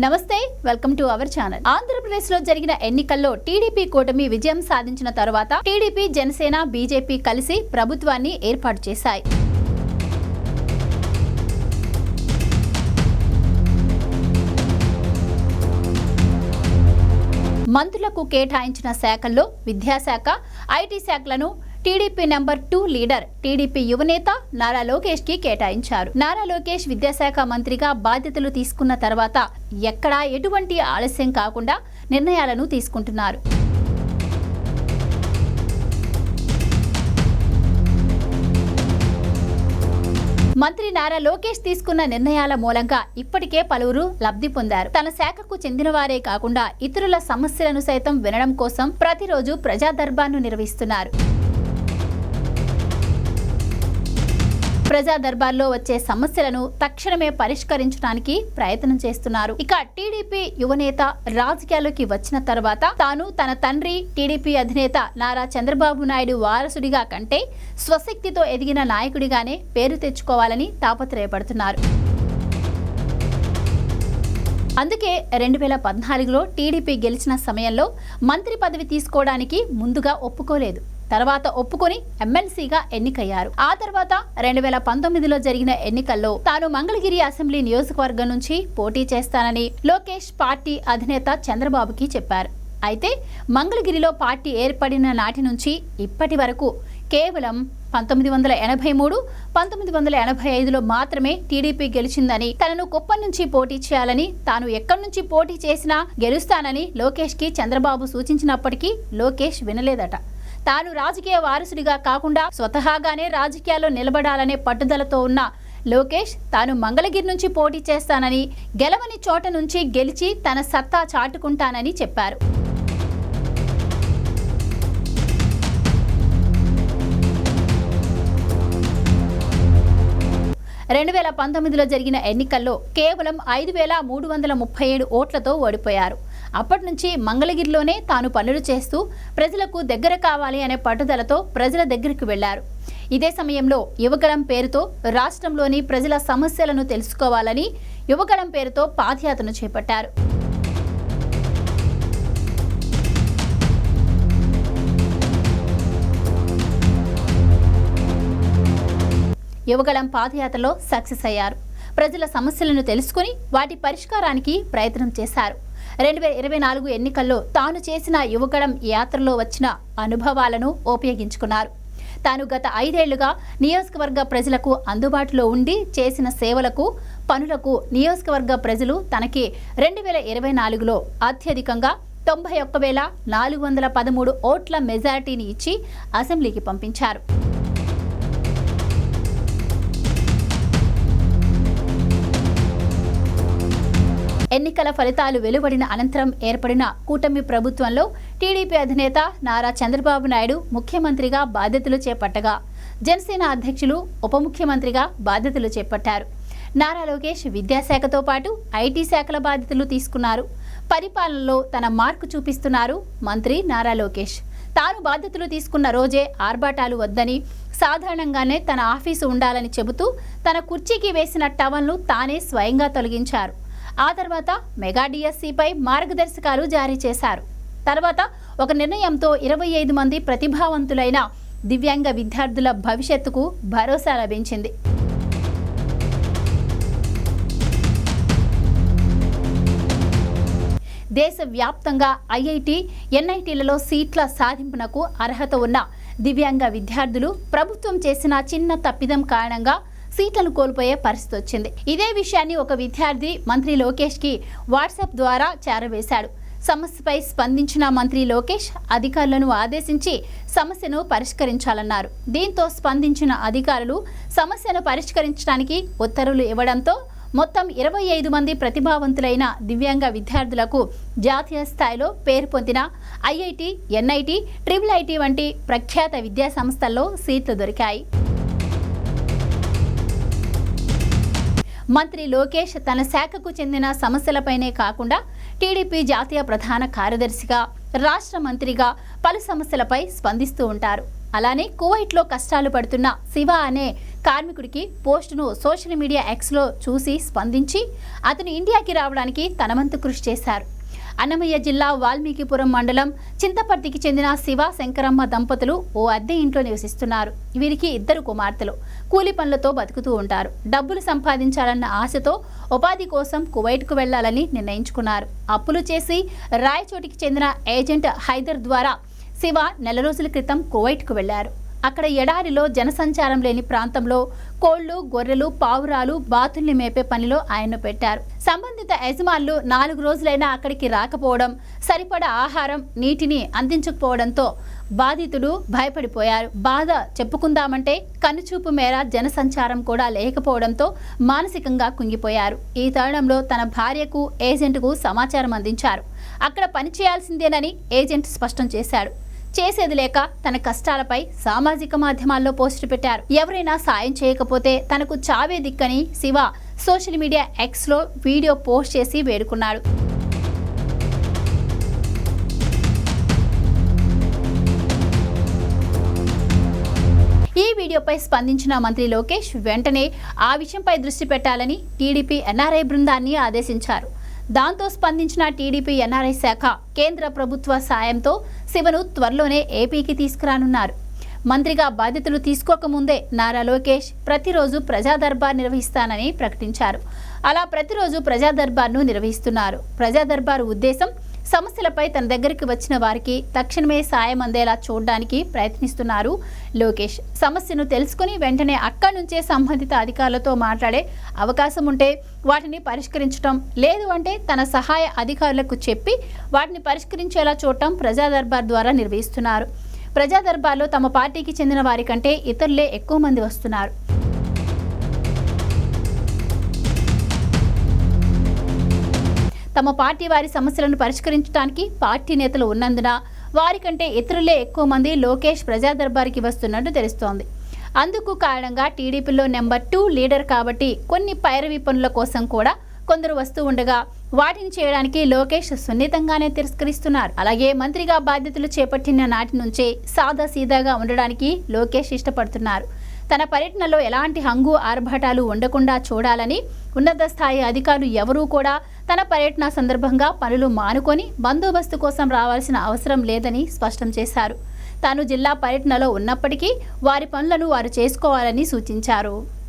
నమస్తే, welcome to our channel. Andhra Pradesh లో జరిగిన ఎన్నికల్లో టీడీపీ కూటమి విజయం సాధించిన తర్వాత టీడీపీ, జనసేన, బీజేపీ కలిసి ప్రభుత్వాన్ని ఏర్పాటు చేశాయి. మంత్రులకు కేటాయించిన శాఖల్లో విద్యాశాఖ, ఐటీ శాఖలను టీడీపీ నెంబర్ 2 లీడర్ టీడీపీ యువనేత నారా లోకేష్ కి కేటాయించారు. నారా లోకేష్ విద్యాశాఖ మంత్రిగా బాధ్యతలు తీసుకున్న తర్వాత ఎక్కడా ఎటువంటి ఆలస్యం కాకుండా నిర్ణయాలను తీసుకుంటున్నారు. మంత్రి నారా లోకేష్ తీసుకున్న నిర్ణయాల మూలంగా ఇప్పటికే పలువురు లబ్ధి పొందారు. తన శాఖకు చెందిన వారే కాకుండా ఇతరుల సమస్యలను సైతం వినడం కోసం ప్రతిరోజు ప్రజా దర్బార్ను నిర్వహిస్తున్నారు. ప్రజా దర్బార్లో వచ్చే సమస్యలను తక్షణమే పరిష్కరించడానికి ప్రయత్నం చేస్తున్నారు. ఇక టీడీపీ యువనేత రాజకీయాల్లోకి వచ్చిన తర్వాత తాను తన తండ్రి టీడీపీ అధినేత నారా చంద్రబాబు నాయుడు వారసుడిగా కంటే స్వశక్తితో ఎదిగిన నాయకుడిగానే పేరు తెచ్చుకోవాలని తాపత్రయపడుతున్నారు. అందుకే 2014లో టీడీపీ గెలిచిన సమయంలో మంత్రి పదవి తీసుకోవడానికి ముందుగా ఒప్పుకోలేదు. తర్వాత ఒప్పుకొని ఎమ్మెల్సీగా ఎన్నికయ్యారు. ఆ తర్వాత 2019లో జరిగిన ఎన్నికల్లో తాను మంగళగిరి అసెంబ్లీ నియోజకవర్గం నుంచి పోటీ చేస్తానని లోకేష్ పార్టీ అధినేత చంద్రబాబుకి చెప్పారు. అయితే మంగళగిరిలో పార్టీ ఏర్పడిన నాటి నుంచి ఇప్పటి వరకు కేవలం 1983, 1985లో మాత్రమే టీడీపీ గెలిచిందని, తనను కుప్పం నుంచి పోటీ చేయాలని, తాను ఎక్కడి నుంచి పోటీ చేసినా గెలుస్తానని లోకేష్ కి చంద్రబాబు సూచించినప్పటికీ లోకేష్ వినలేదట. తాను రాజకీయ వారసుడిగా కాకుండా స్వతహాగానే రాజకీయాల్లో నిలబడాలనే పట్టుదలతో ఉన్న లోకేష్ తాను మంగళగిరి నుంచి పోటీ చేస్తానని, గెలవని చోట నుంచి గెలిచి తన సత్తా చాటుకుంటానని చెప్పారు. 2019లో జరిగిన ఎన్నికల్లో కేవలం 5337 ఓట్లతో ఓడిపోయారు. అప్పటి నుంచి మంగళగిరిలోనే తాను పనులు చేస్తూ ప్రజలకు దగ్గర కావాలి అనే పట్టుదలతో ప్రజల దగ్గరికి వెళ్లారు. ఇదే సమయంలో యువగళం పేరుతో రాష్ట్రంలోని ప్రజల సమస్యలను తెలుసుకోవాలని యువగళం పేరుతో పాదయాత్రను చేపట్టారు. యువగళం పాదయాత్రలో సక్సెస్ అయ్యారు. ప్రజల సమస్యలను తెలుసుకుని వాటి పరిష్కారానికి ప్రయత్నం చేశారు. 2024 ఎన్నికల్లో తాను చేసిన యువగళం యాత్రలో వచ్చిన అనుభవాలను ఉపయోగించుకున్నారు. తాను గత 5 ఏళ్లుగా నియోజకవర్గ ప్రజలకు అందుబాటులో ఉండి చేసిన సేవలకు, పనులకు నియోజకవర్గ ప్రజలు తనకి 2024లో అత్యధికంగా 91,413 ఓట్ల మెజారిటీని ఇచ్చి అసెంబ్లీకి పంపించారు. ఎన్నికల ఫలితాలు వెలువడిన అనంతరం ఏర్పడిన కూటమి ప్రభుత్వంలో టీడీపీ అధినేత నారా చంద్రబాబు నాయుడు ముఖ్యమంత్రిగా బాధ్యతలు చేపట్టగా, జనసేన అధ్యక్షులు ఉప ముఖ్యమంత్రిగా బాధ్యతలు చేపట్టారు. నారా లోకేష్ విద్యాశాఖతో పాటు ఐటీ శాఖల బాధ్యతలు తీసుకున్నారు. పరిపాలనలో తన మార్కు చూపిస్తున్నారు మంత్రి నారా లోకేష్. తాను బాధ్యతలు తీసుకున్న రోజే ఆర్భాటాలు వద్దని, సాధారణంగానే తన ఆఫీసు ఉండాలని చెబుతూ తన కుర్చీకి వేసిన టవల్ను తానే స్వయంగా తొలగించారు. ఆ తర్వాత మెగా డిఎస్సిపై మార్గదర్శకాలు జారీ చేశారు. తర్వాత ఒక నిర్ణయంతో 25 మంది ప్రతిభావంతులైన దివ్యాంగ విద్యార్థుల భవిష్యత్తుకు భరోసా లభించింది. దేశవ్యాప్తంగా ఐఐటి, ఎన్ఐటీలలో సీట్ల సాధింపునకు అర్హత ఉన్న దివ్యాంగ విద్యార్థులు ప్రభుత్వం చేసిన చిన్న తప్పిదం కారణంగా సీట్లను కోల్పోయే పరిస్థితి వచ్చింది. ఇదే విషయాన్ని ఒక విద్యార్థి మంత్రి లోకేష్ కి వాట్సాప్ ద్వారా చేరవేశాడు. సమస్యపై స్పందించిన మంత్రి లోకేష్ అధికారులను ఆదేశించి సమస్యను పరిష్కరించాలన్నారు. దీంతో స్పందించిన అధికారులు సమస్యను పరిష్కరించడానికి ఉత్తర్వులు ఇవ్వడంతో మొత్తం 25 మంది ప్రతిభావంతులైన దివ్యాంగ విద్యార్థులకు జాతీయ స్థాయిలో పేరు పొందిన ఐఐటి, ఎన్ఐటి, ట్రిపుల్ ఐటీ వంటి ప్రఖ్యాత విద్యా సంస్థల్లో సీట్లు దొరికాయి. మంత్రి లోకేష్ తన శాఖకు చెందిన సమస్యలపైనే కాకుండా టీడీపీ జాతీయ ప్రధాన కార్యదర్శిగా, రాష్ట్ర మంత్రిగా పలు సమస్యలపై స్పందిస్తూ ఉంటారు. అలానే కువైట్లో కష్టాలు పడుతున్న శివ అనే కార్మికుడికి పోస్టును సోషల్ మీడియా ఎక్స్లో చూసి స్పందించి అతను ఇండియాకి రావడానికి తన వంతు కృషి చేశారు. అన్నమయ్య జిల్లా వాల్మీకిపురం మండలం చింతపర్తికి చెందిన శివ శంకరమ్మ దంపతులు ఓ అద్దె ఇంట్లో నివసిస్తున్నారు. వీరికి 2 కుమార్తెలు. కూలి పనులతో బతుకుతూ ఉంటారు. డబ్బులు సంపాదించాలన్న ఆశతో ఉపాధి కోసం కువైట్కు వెళ్లాలని నిర్ణయించుకున్నారు. అప్పులు చేసి రాయచోటికి చెందిన ఏజెంట్ హైదర్ ద్వారా శివ నెల రోజుల క్రితం కువైట్కు వెళ్లారు. అక్కడ ఎడారిలో జనసంచారం లేని ప్రాంతంలో కోళ్లు, గొర్రెలు, పావురాలు, బాతుల్ని మేపే పనిలో ఆయన్ను పెట్టారు. సంబంధిత యజమానులు 4 రోజులైనా అక్కడికి రాకపోవడం, సరిపడా ఆహారం, నీటిని అందించకపోవడంతో బాధితుడు భయపడిపోయారు. బాధ చెప్పుకుందామంటే కనుచూపు మేర జనసంచారం కూడా లేకపోవడంతో మానసికంగా కుంగిపోయారు. ఈ తరుణంలో తన భార్యకు, ఏజెంట్కు సమాచారం అందించారు. అక్కడ పని చేయాల్సిందేనని ఏజెంట్ స్పష్టం చేశాడు. చేసేది లేక తన కష్టాలపై సామాజిక మాధ్యమాల్లో పోస్టు పెట్టారు. ఎవరైనా సాయం చేయకపోతే తనకు చావే దిక్కని శివ సోషల్ మీడియా ఎక్స్లో వీడియో పోస్ట్ చేసి వేడుకున్నాడు. ఈ వీడియోపై స్పందించిన మంత్రి లోకేష్ వెంటనే ఆ విషయంపై దృష్టి పెట్టాలని టీడీపీ ఎన్ఆర్ఐ బృందాన్ని ఆదేశించారు. దాంతో స్పందించిన టీడీపీ ఎన్ఆర్ఐ శాఖ కేంద్ర ప్రభుత్వ సాయంతో శివను త్వరలోనే ఏపీకి తీసుకురానున్నారు. మంత్రిగా బాధ్యతలు తీసుకోకముందే నారా లోకేష్ ప్రతిరోజు ప్రజా దర్బార్ నిర్వహిస్తానని ప్రకటించారు. అలా ప్రతిరోజు ప్రజా దర్బార్ను నిర్వహిస్తున్నారు. ప్రజా దర్బారు ఉద్దేశం సమస్యలపై తన దగ్గరికి వచ్చిన వారికి తక్షణమే సాయం అందేలా చూడడానికి ప్రయత్నిస్తున్నారు లోకేష్. సమస్యను తెలుసుకుని వెంటనే అక్కడి నుంచే సంబంధిత అధికారులతో మాట్లాడే అవకాశం ఉంటే వాటిని పరిష్కరించడం, లేదు అంటే తన సహాయ అధికారులకు చెప్పి వాటిని పరిష్కరించేలా చూడటం ప్రజా దర్బార్ ద్వారా నిర్వహిస్తున్నారు. ప్రజా దర్బార్లో తమ పార్టీకి చెందిన వారి కంటే ఇతరులే ఎక్కువ మంది వస్తున్నారు. తమ పార్టీ వారి సమస్యలను పరిష్కరించడానికి పార్టీ నేతలు ఉన్నందున వారికంటే ఇతరులే ఎక్కువ మంది లోకేష్ ప్రజా దర్బార్కి వస్తున్నట్టు తెలుస్తోంది. అందుకు కారణంగా టీడీపీలో నెంబర్ 2 లీడర్ కాబట్టి కొన్ని పైరవీ పనుల కోసం కూడా కొందరు వస్తూ ఉండగా వాటిని చేయడానికి లోకేష్ సున్నితంగానే తిరస్కరిస్తున్నారు. అలాగే మంత్రిగా బాధ్యతలు చేపట్టిన నాటి నుంచే సాదా సీదాగా ఉండడానికి లోకేష్ ఇష్టపడుతున్నారు. తన పర్యటనలో ఎలాంటి హంగు ఆర్భాటాలు ఉండకుండా చూడాలని ఉన్నత స్థాయి అధికారులు ఎవరూ కూడా తన పర్యటన సందర్భంగా పనులు మానుకొని బందోబస్తు కోసం రావాల్సిన అవసరం లేదని స్పష్టం చేశారు. తాను జిల్లా పర్యటనలో ఉన్నప్పటికీ వారి పనులను వారు చేసుకోవాలని సూచించారు.